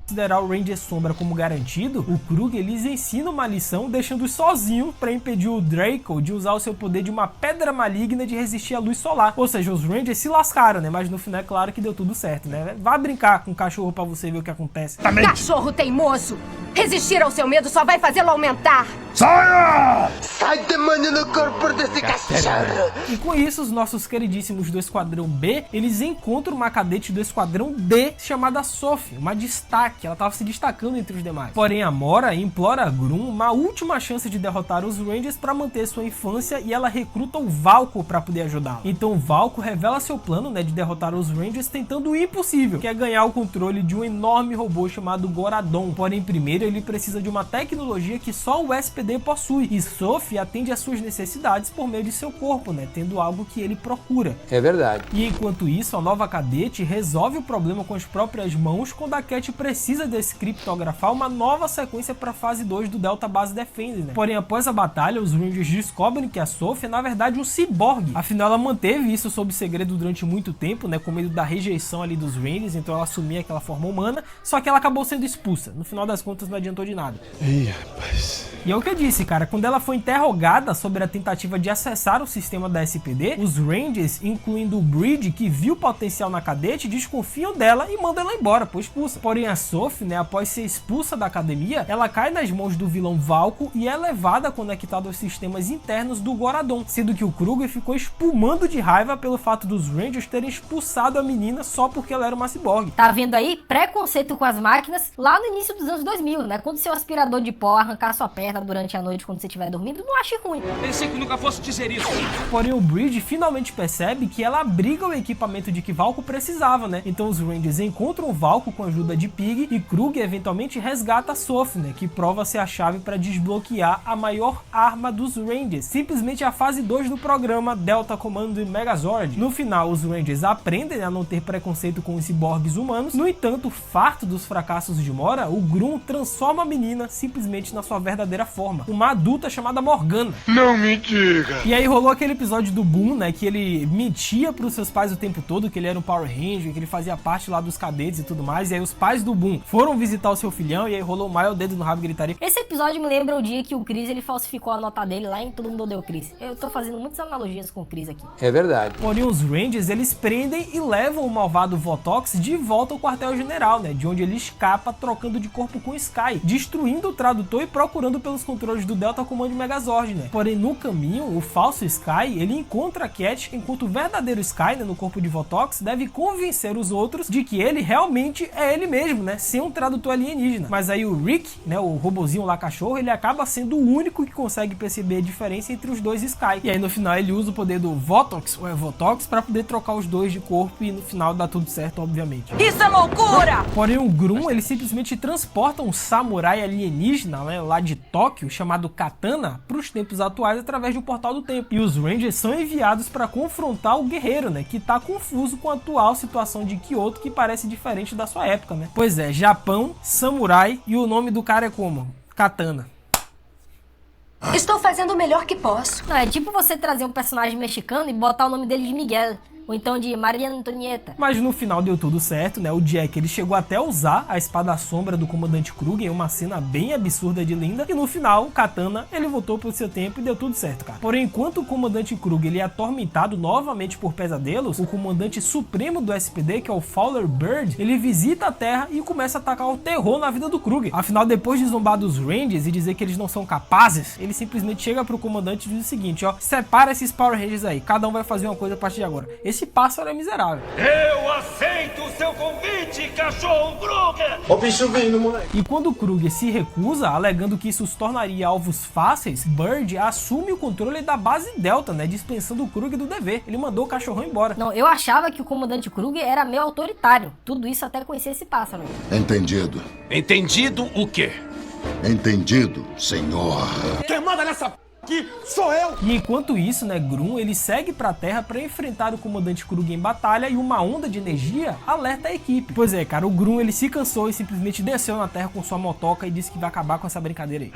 Considerar o Ranger Sombra como garantido, o Krug eles ensinam uma lição deixando-os sozinhos para impedir o Draco de usar o seu poder de uma pedra maligna de resistir à luz solar. Ou seja, os Rangers se lascaram, né? Mas no final é claro que deu tudo certo, né? Vá brincar com o cachorro para você ver o que acontece. Cachorro teimoso! Resistir ao seu medo só vai fazê-lo aumentar! Saia! Sai demônio no corpo desse cachorro! E com isso, os nossos queridíssimos do Esquadrão B, eles encontram uma cadete do Esquadrão D chamada Sophie, uma destaque, ela estava se destacando entre os demais. Porém, a Mora implora a Grum uma última chance de derrotar os Rangers para manter sua infância e ela recruta o Valko para poder ajudá-la. Então o Valko revela seu plano, né, de derrotar os Rangers tentando o impossível, que é ganhar o controle de um enorme robô chamado Goradon. Porém, primeiro ele precisa de uma tecnologia que só o SPD possui, e Sophie atende às suas necessidades por meio de seu corpo, né, tendo algo que ele procura. É verdade. E enquanto isso, a nova cadete resolve o problema com as próprias mãos quando a Cat precisa descriptografar uma nova sequência para a fase 2 do Delta Base Defense, né? Porém, após a batalha, os Rangers descobrem que a Sophie é na verdade um ciborgue. Afinal, ela manteve isso sob segredo durante muito tempo, né, com medo da rejeição ali dos Rangers, então ela assumia aquela forma humana, só que ela acabou sendo expulsa. No final das contas, não adiantou de nada. Ih, rapaz. E é o que eu disse, cara, quando ela foi interrogada sobre a tentativa de acessar o sistema da SPD, os Rangers, incluindo o Bridge, que viu potencial na cadete, desconfiam dela e mandam ela embora, pois expulsa. Porém, a Sophie, né, após ser expulsa da academia, ela cai nas mãos do vilão Valko e é levada conectada aos sistemas internos do Goradon, sendo que o Kruger ficou espumando de raiva pelo fato dos Rangers terem expulsado a menina só porque ela era uma ciborgue. Tá vendo aí? Preconceito com as máquinas lá no início dos anos 2000, né? Quando seu aspirador de pó arrancar sua perna durante a noite quando você estiver dormindo, não ache ruim. Pensei que nunca fosse dizer isso. Porém, o Bridge finalmente percebe que ela abriga o equipamento de que Valko precisava, né? Então os Rangers encontram o Valko com a ajuda de Pig e Krug eventualmente resgata a Sophie, né, que prova ser a chave para desbloquear a maior arma dos Rangers, simplesmente a fase 2 do programa Delta Commando e Megazord. No final, os Rangers aprendem a não ter preconceito com os ciborgues humanos. No entanto, farto dos fracassos de Mora, o Grum transforma a menina simplesmente na sua verdadeira forma, uma adulta chamada Morgana. Não me diga. E aí rolou aquele episódio do Boom, né, que ele mentia pros seus pais o tempo todo que ele era um Power Ranger, que ele fazia parte lá dos cadetes e tudo mais, e aí os pais do Boom foram visitar o seu filhão e aí rolou o maior dedo no rabo e gritaria. Esse episódio me lembra o dia que o Chris ele falsificou a nota dele lá em Todo Mundo Odeia o Chris. Eu tô fazendo muitas analogias com o Chris aqui. É verdade. Porém, os Rangers, eles prendem e levam o malvado Votox de volta ao quartel-general, né, de onde ele escapa trocando de corpo com o Sky, destruindo o tradutor e procurando pelos controles do Delta Command Megazord, né. Porém, no caminho, o falso Sky, ele encontra a Cat, enquanto o verdadeiro Sky, né, no corpo de Votox, deve convencer os outros de que ele realmente é ele mesmo, né, sem um tradutor alienígena. Mas aí o Rick, né, o robozinho lá cachorro, ele acaba sendo o único que consegue perceber a diferença entre os dois Sky. E aí no final ele usa o poder do Votox, ou é Votox, pra poder trocar os dois de corpo e no final dá tudo certo, obviamente. Isso é loucura! Porém o Grum, ele simplesmente transporta um samurai alienígena, né, lá de Tóquio, chamado Katana, pros tempos atuais através de um portal do tempo. E os Rangers são enviados para confrontar o guerreiro, né, que tá confuso com a atual situação de Kyoto, que parece diferente da sua época, né. Pois é, Japão, samurai e o nome do cara é como? Katana. Estou fazendo o melhor que posso. Não, é tipo você trazer um personagem mexicano e botar o nome dele de Miguel, ou então de Maria Antonieta. Mas no final deu tudo certo, né? O Jack, ele chegou até a usar a espada sombra do comandante Krug em uma cena bem absurda de linda, e no final, o Katana, ele voltou pro seu tempo e deu tudo certo, cara. Porém, enquanto o comandante Krug, ele é atormentado novamente por pesadelos, o comandante supremo do SPD, que é o Fowler Bird, ele visita a Terra e começa a atacar o terror na vida do Krug. Afinal, depois de zombar dos Rangers e dizer que eles não são capazes, ele simplesmente chega pro comandante e diz o seguinte, ó, separa esses Power Rangers aí, cada um vai fazer uma coisa a partir de agora. Esse pássaro é miserável. Eu aceito o seu convite, cachorro Kruger! Ó o bicho vindo, moleque. E quando o Kruger se recusa, alegando que isso os tornaria alvos fáceis, Bird assume o controle da base Delta, né, dispensando o Kruger do dever. Ele mandou o cachorrão embora. Não, eu achava que o comandante Kruger era meio autoritário. Tudo isso até conhecer esse pássaro. Entendido. Entendido o quê? Entendido, senhor. Quem manda nessa aqui sou eu! E enquanto isso, né, Grum, ele segue pra Terra pra enfrentar o comandante Krug em batalha e uma onda de energia alerta a equipe. Pois é, cara, o Grum, ele se cansou e simplesmente desceu na Terra com sua motoca e disse que vai acabar com essa brincadeira aí.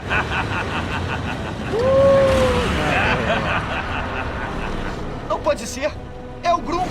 Não pode ser! É o Grum!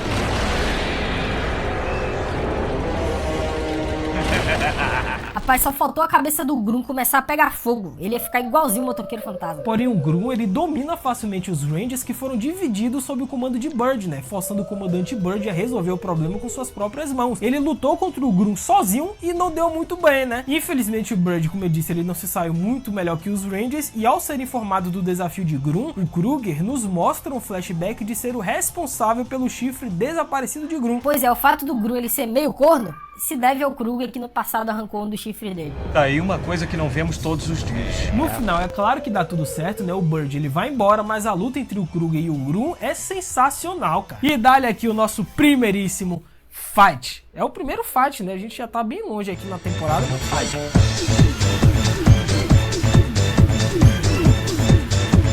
Rapaz, só faltou a cabeça do Grum começar a pegar fogo. Ele ia ficar igualzinho o motoqueiro fantasma. Porém, o Grum, ele domina facilmente os Rangers que foram divididos sob o comando de Bird, né? Forçando o comandante Bird a resolver o problema com suas próprias mãos. Ele lutou contra o Grum sozinho e não deu muito bem, né? Infelizmente, o Bird, como eu disse, ele não se saiu muito melhor que os Rangers, e ao ser informado do desafio de Grum, o Kruger nos mostra um flashback de ser o responsável pelo chifre desaparecido de Grum. Pois é, o fato do Grum ele ser meio corno se deve ao Kruger que no passado arrancou um dos chifres dele. Daí uma coisa que não vemos todos os dias. No final, é claro que dá tudo certo, né? O Bird, ele vai embora, mas a luta entre o Kruger e o Grum é sensacional, cara. E dá-lhe aqui o nosso primeiríssimo fight. É o primeiro fight, né? A gente já tá bem longe aqui na temporada, mas fight.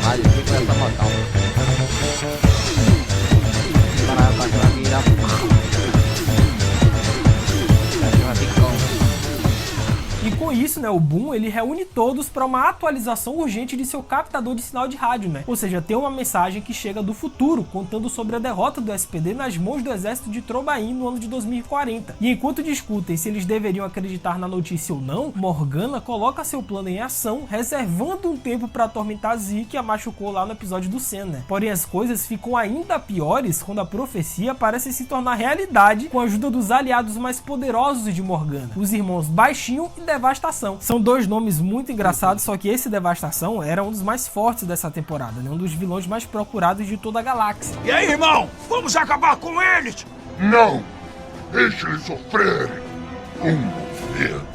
Vale, o que vai essa matar? E com isso, né, o Boom, ele reúne todos para uma atualização urgente de seu captador de sinal de rádio, né? Ou seja, tem uma mensagem que chega do futuro, contando sobre a derrota do SPD nas mãos do exército de Trobain no ano de 2040. E enquanto discutem se eles deveriam acreditar na notícia ou não, Morgana coloca seu plano em ação, reservando um tempo para atormentar Z, que a machucou lá no episódio do Sen, né? Porém, as coisas ficam ainda piores quando a profecia parece se tornar realidade com a ajuda dos aliados mais poderosos de Morgana, os irmãos Baixinho e Devastação. São dois nomes muito engraçados, só que esse Devastação era um dos mais fortes dessa temporada, né? Um dos vilões mais procurados de toda a galáxia. E aí, irmão? Vamos acabar com eles? Não! Deixe eles sofrerem! Medo!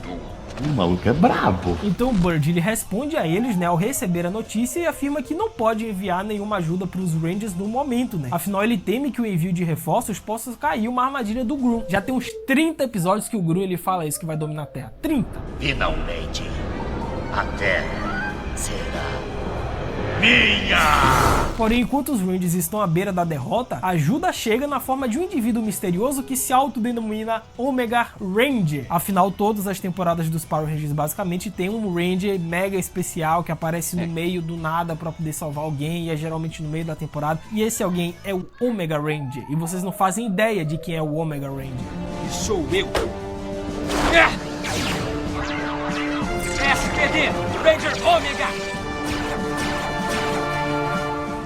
O maluco é brabo. Então o Bird, ele responde a eles, né, ao receber a notícia, e afirma que não pode enviar nenhuma ajuda para os Rangers no momento, né? Afinal, ele teme que o envio de reforços possa cair uma armadilha do Grum. Já tem uns 30 episódios que o Grum, ele fala isso, que vai dominar a Terra. 30! Finalmente, a Terra será minha! Porém, enquanto os Rangers estão à beira da derrota, a ajuda chega na forma de um indivíduo misterioso que se autodenomina Omega Ranger. Afinal, todas as temporadas dos Power Rangers basicamente tem um Ranger mega especial que aparece no meio do nada para poder salvar alguém, e é geralmente no meio da temporada. E esse alguém é o Omega Ranger, e vocês não fazem ideia de quem é o Omega Ranger. E sou eu! SPD, Ranger Omega!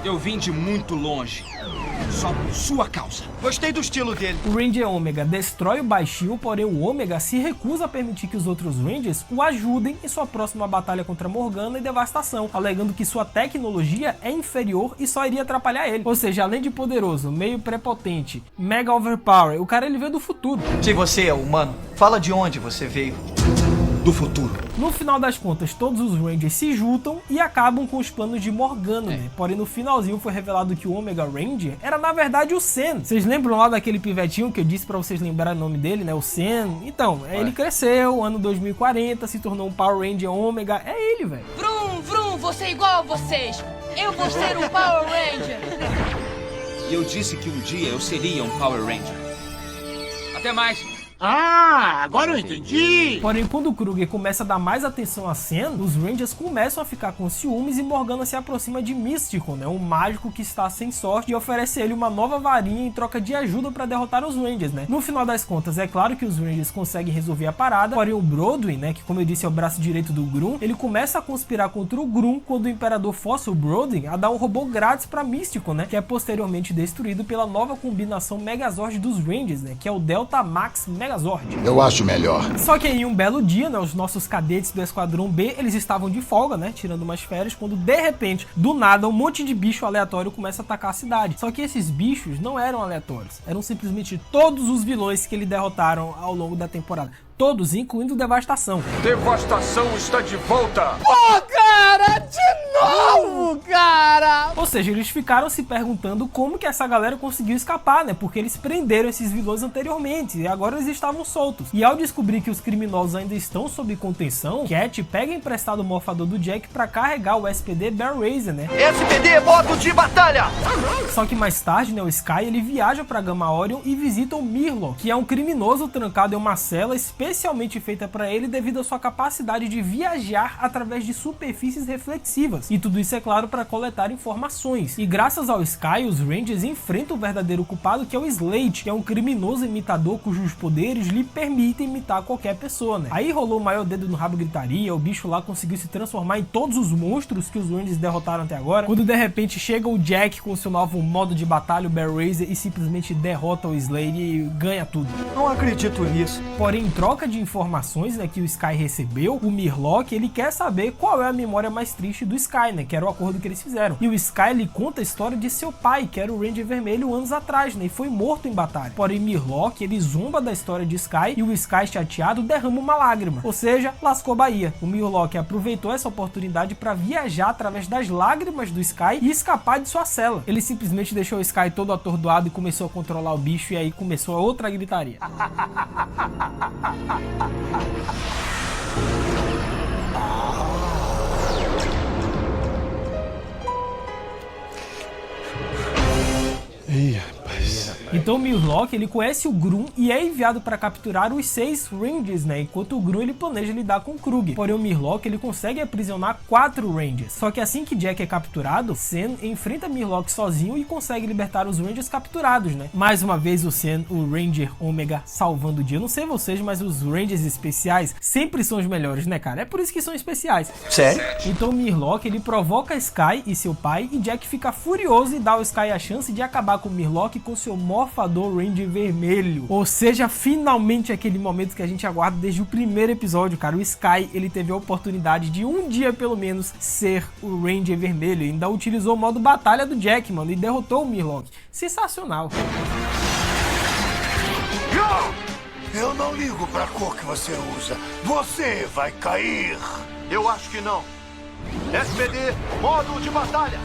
Eu vim de muito longe, só por sua causa. Gostei do estilo dele. O Ranger Omega destrói o Baixinho, porém o Omega se recusa a permitir que os outros Rangers o ajudem em sua próxima batalha contra Morgana e Devastação, alegando que sua tecnologia é inferior e só iria atrapalhar ele. Ou seja, além de poderoso, meio prepotente, mega overpower, o cara ele veio do futuro. Se você é humano, fala de onde você veio. Do futuro. No final das contas, todos os Rangers se juntam e acabam com os planos de Morgana, né? Porém, no finalzinho foi revelado que o Omega Ranger era, na verdade, o Sen. Vocês lembram lá daquele pivetinho que eu disse pra vocês lembrarem o nome dele, né? O Sen. Então, ele cresceu, ano 2040, se tornou um Power Ranger Omega. É ele, velho. Vrum, vrum, você é igual a vocês. Eu vou ser um Power Ranger. E eu disse que um dia eu seria um Power Ranger. Até mais. Ah, agora eu entendi! Porém, quando o Kruger começa a dar mais atenção à cena, os Rangers começam a ficar com ciúmes e Morgana se aproxima de Místico, né, um mágico que está sem sorte, e oferece a ele uma nova varinha em troca de ajuda para derrotar os Rangers, né. No final das contas, é claro que os Rangers conseguem resolver a parada, porém o Brodwin, né, que como eu disse é o braço direito do Grum, ele começa a conspirar contra o Grum quando o Imperador força o Brodwin a dar um robô grátis para Místico, né, que é posteriormente destruído pela nova combinação Megazord dos Rangers, né, que é o Delta Max Megazord. Eu acho melhor. Só que em um belo dia, né, os nossos cadetes do Esquadrão B, eles estavam de folga, né, tirando umas férias, quando de repente, do nada, um monte de bicho aleatório começa a atacar a cidade. Só que esses bichos não eram aleatórios, eram simplesmente todos os vilões que eles derrotaram ao longo da temporada. Todos, incluindo Devastação. Devastação está de volta! Pô, cara, de novo, cara! Ou seja, eles ficaram se perguntando como que essa galera conseguiu escapar, né? Porque eles prenderam esses vilões anteriormente e agora eles estavam soltos. E ao descobrir que os criminosos ainda estão sob contenção, Cat pega emprestado o morfador do Jack pra carregar o SPD Bear Razer, né? SPD, modo de batalha! Só que mais tarde, né, o Sky ele viaja pra Gamma Orion e visita o Mirlo, que é um criminoso trancado em uma cela especialmente feita para ele devido à sua capacidade de viajar através de superfícies reflexivas. E tudo isso, é claro, voltaram para coletar informações. E graças ao Sky, os Rangers enfrentam o verdadeiro culpado, que é o Slade, que é um criminoso imitador cujos poderes lhe permitem imitar qualquer pessoa, né? Aí rolou o maior dedo no rabo gritaria, o bicho lá conseguiu se transformar em todos os monstros que os Rangers derrotaram até agora, quando de repente chega o Jack com seu novo modo de batalha, o Bear Razer, e simplesmente derrota o Slade e ganha tudo. Não acredito nisso. Porém, em troca de informações, né, que o Sky recebeu, o Murloc, ele quer saber qual é a memória mais triste do Sky, né, que era o acordo que eles fizeram. E o Sky, ele conta a história de seu pai, que era o Ranger Vermelho anos atrás, né, e foi morto em batalha. Porém, Murloc, ele zomba da história de Sky, e o Sky, chateado, derrama uma lágrima. Ou seja, lascou Bahia. O Murloc aproveitou essa oportunidade para viajar através das lágrimas do Sky e escapar de sua cela. Ele simplesmente deixou o Sky todo atordoado e começou a controlar o bicho, e aí começou a outra gritaria. Ih, rapaz. Então o Murloc, ele conhece o Grum e é enviado para capturar os 6 Rangers, né? Enquanto o Grum, ele planeja lidar com o Kruger. Porém o Murloc, ele consegue aprisionar 4 Rangers. Só que assim que Jack é capturado, Sen enfrenta Murloc sozinho e consegue libertar os Rangers capturados, né? Mais uma vez o Sen, o Ranger Ômega, salvando o dia. Eu não sei vocês, mas os Rangers especiais sempre são os melhores, né, cara? É por isso que são especiais. Sério? Então o Murloc, ele provoca Sky e seu pai, e Jack fica furioso e dá ao Sky a chance de acabar com o Murloc com seu morfador Ranger Vermelho. Ou seja, finalmente aquele momento que a gente aguarda desde o primeiro episódio, cara. O Sky, ele teve a oportunidade de um dia pelo menos ser o Ranger Vermelho, e ainda utilizou o modo batalha do Jack, mano, e derrotou o Murloc. Sensacional. Eu não ligo pra cor que você usa. Você vai cair. Eu acho que não. SPD, modo de batalha.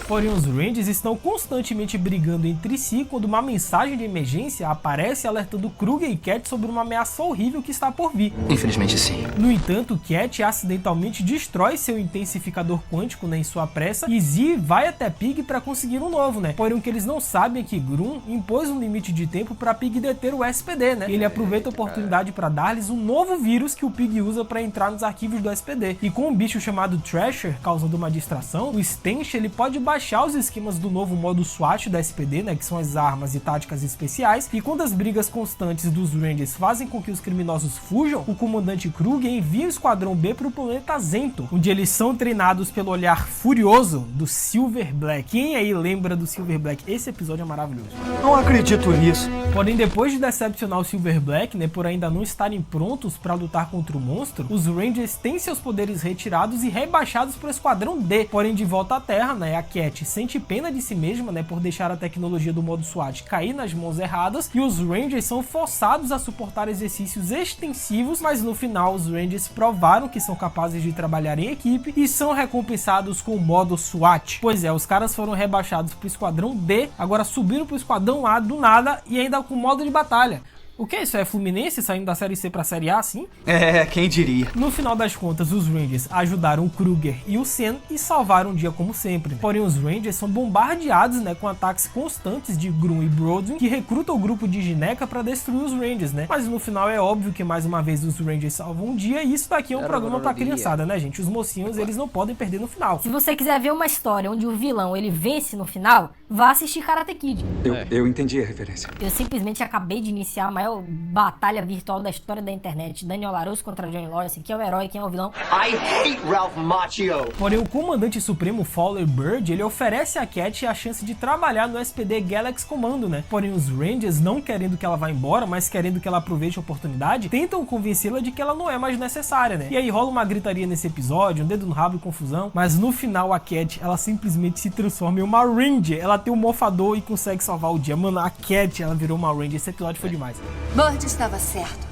Porém, os Rangers estão constantemente brigando entre si quando uma mensagem de emergência aparece alertando Kruger e Cat sobre uma ameaça horrível que está por vir. Infelizmente sim. No entanto, Cat acidentalmente destrói seu intensificador quântico, né, em sua pressa, e Z vai até Pig para conseguir um novo, né? Porém, o que eles não sabem é que Grum impôs um limite de tempo para Pig deter o SPD, né? Ele aproveita a oportunidade para dar-lhes um novo vírus que o Pig usa para entrar nos arquivos do SPD. E com um bicho chamado Thrasher causando uma distração, o Stench, ele pode baixar os esquemas do novo modo SWAT da SPD, né, que são as armas e táticas especiais, e quando as brigas constantes dos Rangers fazem com que os criminosos fujam, o comandante Kruger envia o Esquadrão B para o planeta Zento, onde eles são treinados pelo olhar furioso do Silver Black. Quem aí lembra do Silver Black? Esse episódio é maravilhoso. Não acredito nisso. Porém, depois de decepcionar o Silver Black, né, por ainda não estarem prontos para lutar contra o monstro, os Rangers têm seus poderes retirados e rebaixados para o Esquadrão D. Porém, de volta à Terra, né, a Cat sente pena de si mesma, né, por deixar a tecnologia do modo SWAT cair nas mãos erradas, e os Rangers são forçados a suportar exercícios extensivos, mas no final os Rangers provaram que são capazes de trabalhar em equipe e são recompensados com o modo SWAT. Pois é, os caras foram rebaixados para o Esquadrão D, agora subiram para o Esquadrão A do nada e ainda com modo de batalha. O que é isso? É Fluminense saindo da Série C pra Série A, assim? É, quem diria. No final das contas, os Rangers ajudaram o Kruger e o Sen e salvaram o dia como sempre, né? Porém, os Rangers são bombardeados, né, com ataques constantes de Grum e Brodwin, que recrutam o grupo de Gineca pra destruir os Rangers, né? Mas no final é óbvio que mais uma vez os Rangers salvam um dia, e isso daqui é um programa pra criançada, né, gente? Os mocinhos, eles não podem perder no final. Se você quiser ver uma história onde o vilão ele vence no final, vá assistir Karate Kid. Eu entendi a referência. Eu simplesmente acabei de iniciar a maior batalha virtual da história da internet. Daniel LaRusso contra Johnny Lawrence. Quem é o herói, quem é o vilão? I hate Ralph Macchio. Porém, o comandante supremo Fowler Bird, ele oferece a Cat a chance de trabalhar no SPD Galaxy Commando, né? Porém, os Rangers, não querendo que ela vá embora, mas querendo que ela aproveite a oportunidade, tentam convencê-la de que ela não é mais necessária, né? E aí rola uma gritaria nesse episódio, um dedo no rabo e confusão, mas no final a Cat, ela simplesmente se transforma em uma Ranger. Ela tem um morfador e consegue salvar o dia. Mano, a Cat, ela virou uma Ranger. Esse episódio foi demais. Bird estava certo.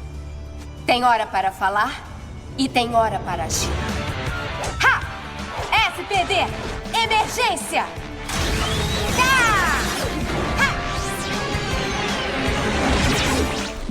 Tem hora para falar e tem hora para agir. Ha! SPD! Emergência!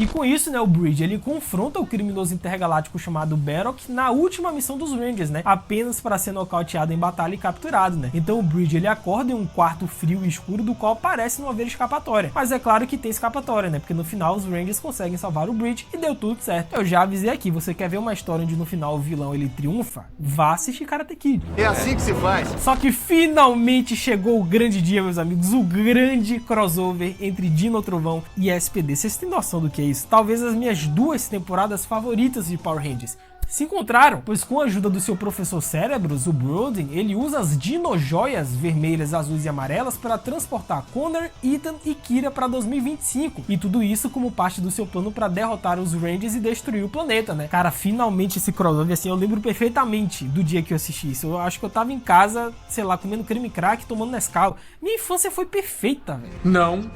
E com isso, né, o Bridge, ele confronta o criminoso intergaláctico chamado Bardock na última missão dos Rangers, né, apenas para ser nocauteado em batalha e capturado, né. Então o Bridge, ele acorda em um quarto frio e escuro do qual parece não haver escapatória. Mas é claro que tem escapatória, né, porque no final os Rangers conseguem salvar o Bridge e deu tudo certo. Eu já avisei aqui, você quer ver uma história onde no final o vilão ele triunfa? Vá assistir Karate Kid. É assim que se faz. Só que finalmente chegou o grande dia, meus amigos, o grande crossover entre Dino Trovão e SPD. Vocês têm noção do que é isso? Talvez as minhas 2 temporadas favoritas de Power Rangers se encontraram, pois com a ajuda do seu professor Cérebros, o Broden, ele usa as Dino-joias vermelhas, azuis e amarelas para transportar Connor, Ethan e Kira para 2025. E tudo isso como parte do seu plano para derrotar os Rangers e destruir o planeta, né? Cara, finalmente esse crossover, assim, eu lembro perfeitamente do dia que eu assisti isso. Eu acho que eu tava em casa, sei lá, comendo creme crack, tomando Nescau. Minha infância foi perfeita, velho. Não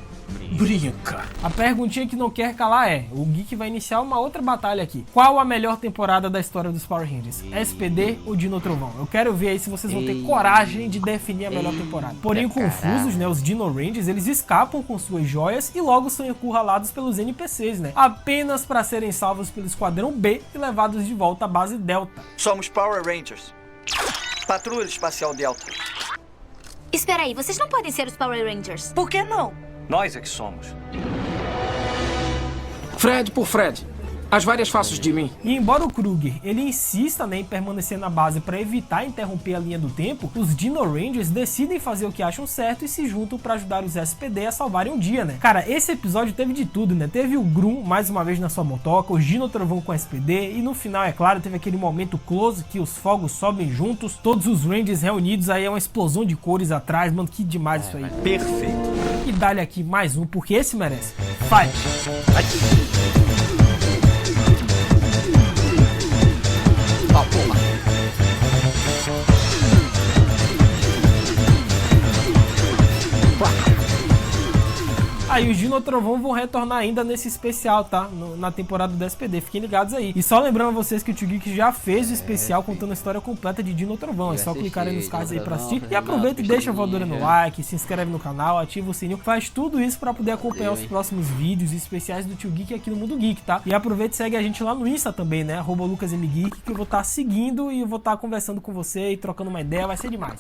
brinca. A perguntinha que não quer calar é: o Geek vai iniciar uma outra batalha aqui. Qual a melhor temporada da história dos Power Rangers? SPD ou Dino Trovão? Eu quero ver aí se vocês vão ter coragem de definir a melhor temporada. Porém, confusos, né, os Dino Rangers, eles escapam com suas joias e logo são encurralados pelos NPCs, né, apenas para serem salvos pelo Esquadrão B e levados de volta à base Delta. Somos Power Rangers. Patrulha Espacial Delta. Espera aí, vocês não podem ser os Power Rangers. Por que não? Nós é que somos. Fred por Fred. As várias faces de mim. E embora o Kruger ele insista, né, em permanecer na base para evitar interromper a linha do tempo, os Dino Rangers decidem fazer o que acham certo e se juntam para ajudar os SPD a salvarem um dia, né? Cara, esse episódio teve de tudo, né? Teve o Grum mais uma vez na sua motoca, o Dino Trovão com o SPD e no final, é claro, teve aquele momento close que os fogos sobem juntos, todos os Rangers reunidos, aí é uma explosão de cores atrás, mano, que demais isso aí. Perfeito. E dá-lhe aqui mais um, porque esse merece. Fight! Aí os Dino Trovão vão retornar ainda nesse especial, tá? Na temporada do SPD, fiquem ligados aí. E só lembrando a vocês que o Tio Geek já fez o especial contando a história completa de Dino Trovão. É só clicar aí nos cards aí pra assistir. E aproveita e deixa a voadora no like, se inscreve no canal, ativa o sininho. Faz tudo isso pra poder acompanhar os próximos vídeos e especiais do Tio Geek aqui no Mundo Geek, tá? E aproveita e segue a gente lá no Insta também, né? @LucasMGeek, que eu vou estar seguindo e eu vou estar conversando com você e trocando uma ideia. Vai ser demais.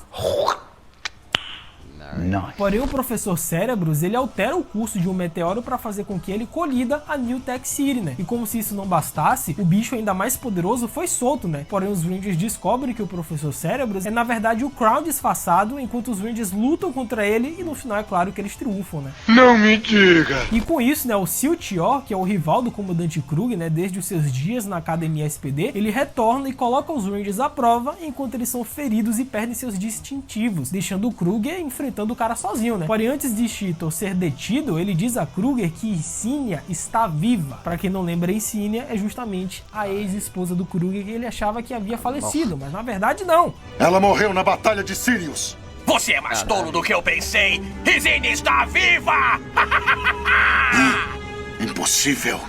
Não. Porém, o professor Cérebros, ele altera o curso de um meteoro para fazer com que ele colida a New Tech City, né? E como se isso não bastasse, o bicho ainda mais poderoso foi solto, né? Porém, os Rangers descobrem que o professor Cérebros é, na verdade, o Crown disfarçado, enquanto os Rangers lutam contra ele e no final é claro que eles triunfam, né? Não me diga! E com isso, né, o Siltior, que é o rival do comandante Krug, né, desde os seus dias na academia SPD, ele retorna e coloca os Rangers à prova enquanto eles são feridos e perdem seus distintivos, deixando o Kruger enfrentando o cara sozinho, né? Porém, antes de Cheetor ser detido, ele diz a Kruger que Icínia está viva. Pra quem não lembra, Icínia é justamente a ex-esposa do Kruger que ele achava que havia falecido, mas na verdade não. Ela morreu na Batalha de Sirius. Você é mais tolo do que eu pensei. Icínia está viva! Impossível.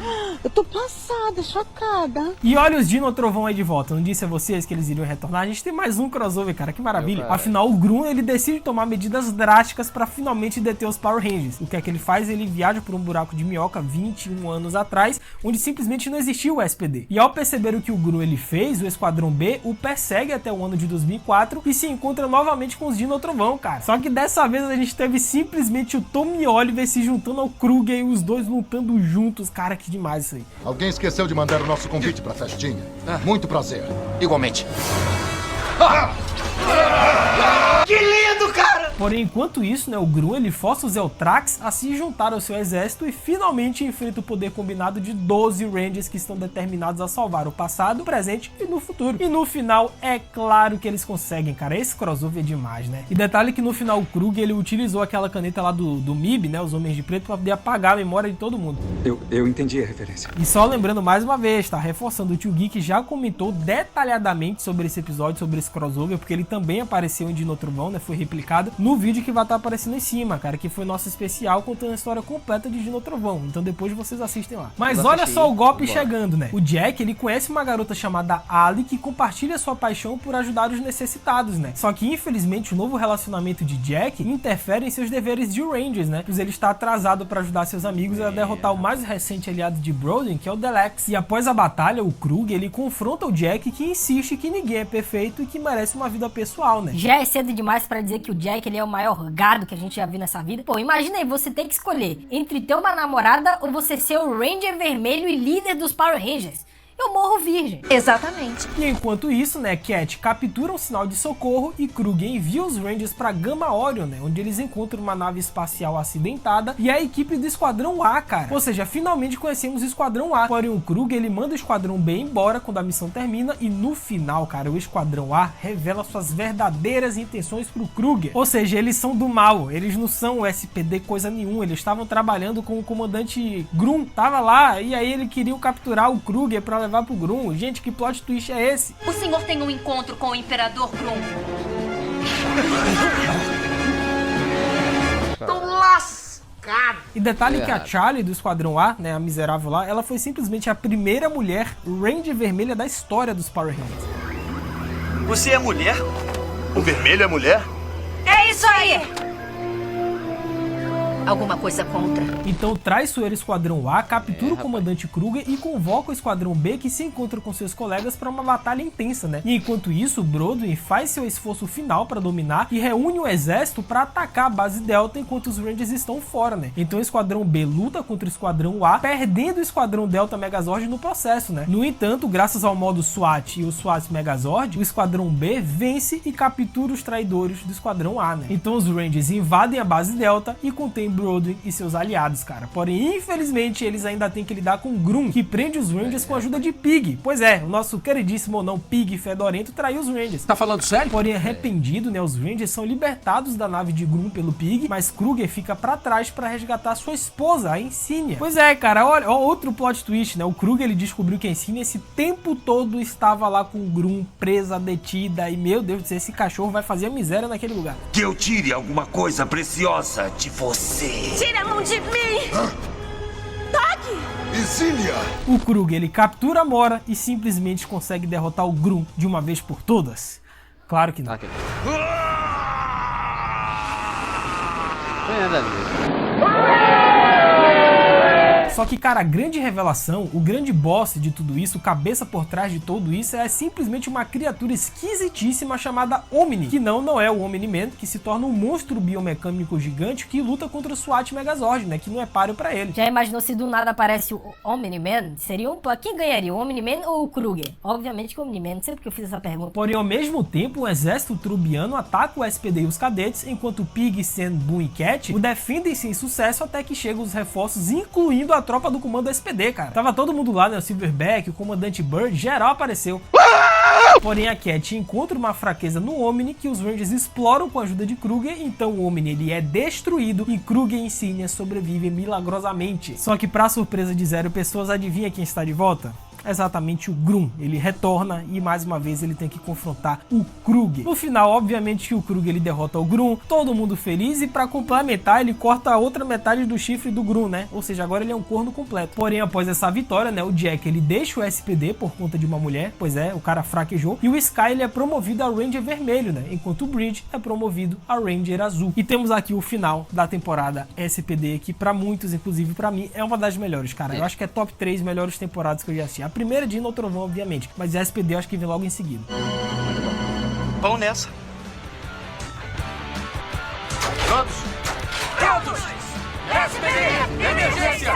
Eu tô passada, chocada. E olha os Dino Trovão aí de volta. Não disse a vocês que eles iriam retornar? A gente tem mais um crossover, cara. Que maravilha. Afinal, o Grum, ele decide tomar medidas drásticas pra finalmente deter os Power Rangers. O que é que ele faz? Ele viaja por um buraco de minhoca 21 anos atrás, onde simplesmente não existia o SPD. E ao perceber o que o Grum ele fez, o Esquadrão B o persegue até o ano de 2004 e se encontra novamente com os Dino Trovão, cara. Só que dessa vez a gente teve simplesmente o Tom e Oliver se juntando ao Kruger e os dois lutando juntos. Cara, que demais isso aí. Alguém esqueceu de mandar o nosso convite pra festinha. Muito prazer. Igualmente. Que lindo, cara! Porém, enquanto isso, né, o Grum ele força os Eltrax a se juntar ao seu exército e finalmente enfrenta o poder combinado de 12 Rangers que estão determinados a salvar o passado, o presente e no futuro. E no final, é claro que eles conseguem, cara. Esse crossover é demais, né? E detalhe que no final o Krug ele utilizou aquela caneta lá do MIB, né, os Homens de Preto, pra poder apagar a memória de todo mundo. Eu entendi a referência. E só lembrando mais uma vez, tá? Reforçando, o Tio Geek já comentou detalhadamente sobre esse episódio, sobre esse crossover, porque ele também apareceu em Dino Trovão, né? Foi replicado. no vídeo que vai estar aparecendo em cima, cara, que foi nosso especial contando a história completa de Dino Trovão. Então depois vocês assistem lá. Mas olha só o golpe chegando, né? O Jack, ele conhece uma garota chamada Ali que compartilha sua paixão por ajudar os necessitados, né? Só que infelizmente o novo relacionamento de Jack interfere em seus deveres de Rangers, né? Pois ele está atrasado para ajudar seus amigos a derrotar o mais recente aliado de Brodin, que é o Delex. E após a batalha, o Krug, ele confronta o Jack, que insiste que ninguém é perfeito e que merece uma vida pessoal, né? Já é cedo demais pra dizer que o Jack, ele é o maior gado que a gente já viu nessa vida. Pô, imagina aí, você ter que escolher entre ter uma namorada ou você ser o Ranger vermelho e líder dos Power Rangers. Eu morro virgem. Exatamente. E enquanto isso, né, Cat captura um sinal de socorro e Krug envia os Rangers pra Gamma Orion, né, onde eles encontram uma nave espacial acidentada e a equipe do Esquadrão A, cara. Ou seja, finalmente conhecemos o Esquadrão A. Porém, o Krug, ele manda o Esquadrão B embora quando a missão termina e no final, cara, o Esquadrão A revela suas verdadeiras intenções pro Krug. Ou seja, eles são do mal, eles não são o SPD coisa nenhuma, eles estavam trabalhando com o comandante Grum, tava lá, e aí ele queria capturar o Krug pra levar pro Grum. Gente, que plot twist é esse? O senhor tem um encontro com o Imperador Grum. Tô lascado. E detalhe que a Charlie do Esquadrão A, né, a miserável lá, ela foi simplesmente a primeira mulher Ranger vermelha da história dos Power Rangers. Você é mulher? O vermelho é mulher? É isso aí! Alguma coisa contra? Então o traiçoeiro Esquadrão A captura o comandante Kruger e convoca o Esquadrão B, que se encontra com seus colegas para uma batalha intensa, né? E enquanto isso, Brodin faz seu esforço final para dominar e reúne o exército para atacar a base Delta enquanto os Rangers estão fora, né? Então o Esquadrão B luta contra o Esquadrão A, perdendo o Esquadrão Delta Megazord no processo, né? No entanto, graças ao modo SWAT e o SWAT Megazord, o Esquadrão B vence e captura os traidores do Esquadrão A, né? Então os Rangers invadem a base Delta e contêm Brodin e seus aliados, cara. Porém, infelizmente, eles ainda têm que lidar com Grum, que prende os Rangers com a ajuda de Pig. Pois é, o nosso queridíssimo ou não Pig fedorento traiu os Rangers. Tá falando sério? Porém, arrependido, né, os Rangers são libertados da nave de Grum pelo Pig, mas Kruger fica pra trás pra resgatar sua esposa, a Insignia. Pois é, cara, olha, ó, outro plot twist, né? O Kruger, ele descobriu que a Insignia esse tempo todo estava lá com Grum, presa, detida, e meu Deus do céu, esse cachorro vai fazer a miséria naquele lugar. Que eu tire alguma coisa preciosa de você. Tira a mão de mim! Dog! Insignia! O Kruger, ele captura a Mora e simplesmente consegue derrotar o Grum de uma vez por todas? Claro que não. Okay. Tem nada a ver. Só que, cara, a grande revelação, o grande boss de tudo isso, o cabeça por trás de tudo isso, é simplesmente uma criatura esquisitíssima chamada Omni, que não é o Omni-Man, que se torna um monstro biomecânico gigante que luta contra o SWAT Megazord, né, que não é páreo pra ele. Já imaginou se do nada aparece o Omni-Man? Seria quem ganharia, o Omni-Man ou o Kruger? Obviamente que o Omni-Man, não sei porque eu fiz essa pergunta. Porém, ao mesmo tempo, o exército trubiano ataca o SPD e os cadetes, enquanto Pig, Sen, Boom e Cat o defendem sem sucesso até que chegam os reforços, incluindo a tropa do comando SPD, cara. Tava todo mundo lá, né? O Silverback, o comandante Bird, geral apareceu. Porém, a Cat encontra uma fraqueza no Omni que os Rangers exploram com a ajuda de Kruger, então o Omni ele é destruído e Kruger e Insignia sobrevivem milagrosamente. Só que, pra surpresa de zero pessoas, adivinha quem está de volta? Exatamente o Grum. Ele retorna e mais uma vez ele tem que confrontar o Kruger. No final, obviamente que o Kruger ele derrota o Grum, todo mundo feliz, e para complementar ele corta a outra metade do chifre do Grum, né? Ou seja, agora ele é um corno completo. Porém, após essa vitória, né, o Jack ele deixa o SPD por conta de uma mulher, pois é, o cara fraquejou, e o Sky ele é promovido a Ranger vermelho, né? Enquanto o Bridge é promovido a Ranger azul. E temos aqui o final da temporada SPD, que para muitos, inclusive para mim, é uma das melhores, cara. Eu acho que é top 3 melhores temporadas que eu já assisti. A primeira de Dino Trovão, obviamente, mas a SPD eu acho que vem logo em seguida. Vamos nessa. Todos! SPD! Emergência!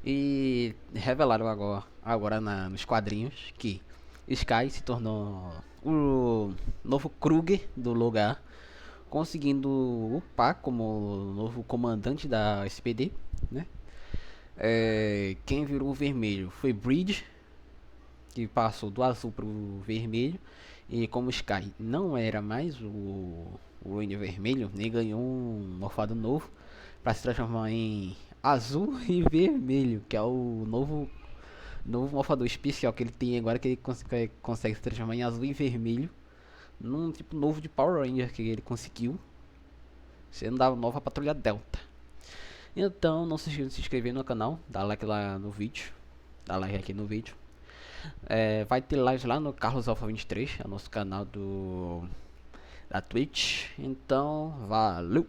E revelaram agora nos quadrinhos que Sky se tornou o novo Kruger do lugar, conseguindo upar como novo comandante da SPD, né? Quem virou o vermelho foi Bridge, que passou do azul para o vermelho, e como Sky não era mais o Ranger vermelho, nem ganhou um morfado novo para se transformar em azul e vermelho, que é o novo morfador especial que ele tem agora, que ele consegue se transformar em azul e vermelho num tipo novo de Power Ranger que ele conseguiu, sendo da nova Patrulha Delta. Então não se esqueça de se inscrever no canal, dar like lá no vídeo, dar like aqui no vídeo. Vai ter lives lá no Carlos Alpha 23, é o nosso canal da Twitch. Então valeu!